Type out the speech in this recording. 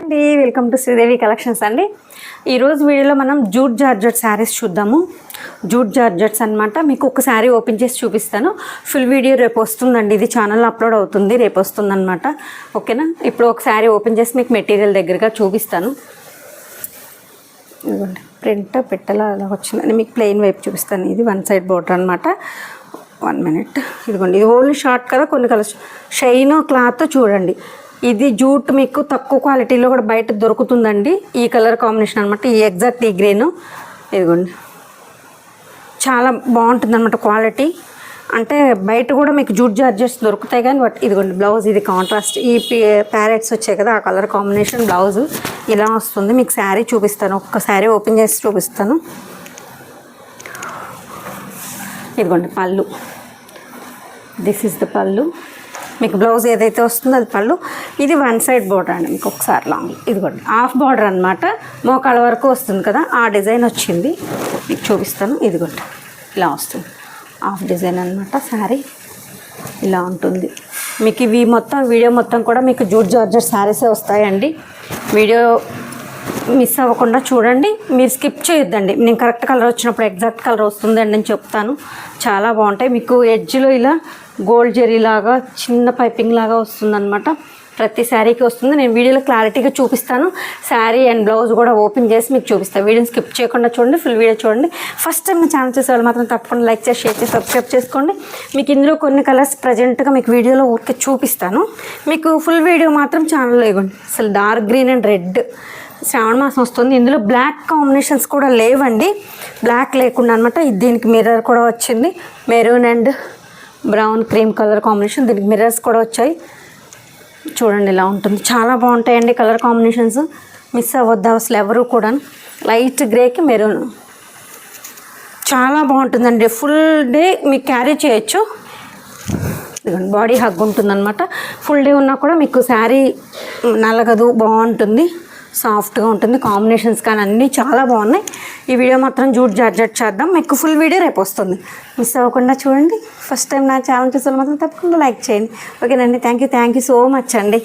అండి, welcome to Sridevi collections అండి. ఈరోజు వీడియోలో మనం జూట్ జార్జెట్ శారీస్ చూద్దాము. జూట్ జార్జెట్స్ అనమాట. మీకు ఒక శారీ ఓపెన్ చేసి చూపిస్తాను. ఫుల్ వీడియో రేపు వస్తుందండి, ఇది ఛానల్లో అప్లోడ్ అవుతుంది, రేపు వస్తుంది అనమాట. ఓకేనా? ఇప్పుడు ఒక శారీ ఓపెన్ చేసి మీకు మెటీరియల్ దగ్గరగా చూపిస్తాను. ఇదిగోండి, ప్రింట్ పెట్టలా అలా వచ్చిందని మీకు ప్లెయిన్ వైపు చూపిస్తాను. ఇది వన్ సైడ్ బోర్డర్ అనమాట. 1 minute. ఇదిగోండి, ఇది ఓన్లీ షార్ట్ కదా, కొన్ని కలర్స్ షైన్ క్లాత్ చూడండి. ఇది జూట్ మీకు తక్కువ క్వాలిటీలో కూడా బయట దొరుకుతుందండి. ఈ కలర్ కాంబినేషన్ అనమాట, ఈ ఎగ్జాక్ట్ ఈ గ్రీన్. ఇదిగోండి, చాలా బాగుంటుంది అనమాట క్వాలిటీ. అంటే బయట కూడా మీకు జూట్ జార్జెట్స్ దొరుకుతాయి కానీ బట్ ఇదిగోండి బ్లౌజ్ ఇది కాంట్రాస్ట్. ఈ ప్యారెట్స్ వచ్చాయి కదా, ఆ కలర్ కాంబినేషన్ బ్లౌజ్ ఇలా వస్తుంది. మీకు శారీ చూపిస్తాను, ఒక్క శారీ ఓపెన్ చేసి చూపిస్తాను. ఇదిగోండి పళ్ళు, దిస్ ఇస్ ద పళ్ళు. మీకు బ్లౌజ్ ఏదైతే వస్తుందో అది పళ్ళు. ఇది వన్ సైడ్ బోర్డర్ అండి, మీకు ఒకసారి లాంగ్. ఇదిగోండి హాఫ్ బోర్డర్ అనమాట, మోకాళ్ళ వరకు వస్తుంది కదా, ఆ డిజైన్ వచ్చింది. మీకు చూపిస్తాను. ఇదిగోండి ఇలా వస్తుంది, హాఫ్ డిజైన్ అనమాట. శారీ ఇలా ఉంటుంది. మీకు ఇవి మొత్తం వీడియో మొత్తం కూడా మీకు జూట్ జార్జెట్ శారీసే వస్తాయండి. వీడియో మిస్ అవ్వకుండా చూడండి, మీరు స్కిప్ చేయొద్దండి. నేను కరెక్ట్ కలర్ వచ్చినప్పుడు ఎగ్జాక్ట్ కలర్ వస్తుందండి అని చెప్తాను. చాలా బాగుంటాయి. మీకు ఎడ్జ్లో ఇలా గోల్డ్ జెరీ లాగా చిన్న పైపింగ్ లాగా వస్తుందన్నమాట. ప్రతి శారీకి వస్తుంది. నేను వీడియోలో క్లారిటీగా చూపిస్తాను. శారీ అండ్ బ్లౌజ్ కూడా ఓపెన్ చేసి మీకు చూపిస్తాను. వీడియోని స్కిప్ చేయకుండా చూడండి, ఫుల్ వీడియో చూడండి. ఫస్ట్ టైం నా ఛానల్ చేసే వాళ్ళు మాత్రం తప్పకుండా లైక్ చేసి షేర్ చేసి సబ్స్క్రైబ్ చేసుకోండి. మీకు ఇందులో కొన్ని కలర్స్ ప్రజెంట్గా మీకు వీడియోలో ఊరికే చూపిస్తాను. మీకు ఫుల్ వీడియో మాత్రం ఛానల్లో ఇవ్వండి. అసలు డార్క్ గ్రీన్ అండ్ రెడ్ శ్రావణ మాసం వస్తుంది. ఇందులో బ్లాక్ కాంబినేషన్స్ కూడా లేవండి, బ్లాక్ లేకుండా అనమాట. దీనికి మిర్రర్ కూడా వచ్చింది, maroon and brown cream colour combination. దీనికి మిర్రర్స్ కూడా వచ్చాయి. చూడండి ఇలా ఉంటుంది, చాలా బాగుంటాయండి కలర్ కాంబినేషన్స్. మిస్ అవ్వద్దు అసలు ఎవరు కూడా. లైట్ గ్రేకి మెరూన్ చాలా బాగుంటుందండి. ఫుల్ డే మీకు క్యారీ చేయొచ్చు. బాడీ హగ్ ఉంటుందన్నమాట. ఫుల్ డే ఉన్నా కూడా మీకు శారీ నలగదు, బాగుంటుంది, సాఫ్ట్గా ఉంటుంది. కాంబినేషన్స్ కానీ అన్నీ చాలా బాగున్నాయి. ఈ వీడియో మాత్రం జూట్ జార్జెట్ చేద్దాం. మీకు ఫుల్ వీడియో రేపు వస్తుంది, మిస్ అవ్వకుండా చూడండి. ఫస్ట్ టైం నా ఛానల్ చూసే మాత్రం తప్పకుండా లైక్ చేయండి. ఓకేనండి, థ్యాంక్ యూ సో మచ్ అండి.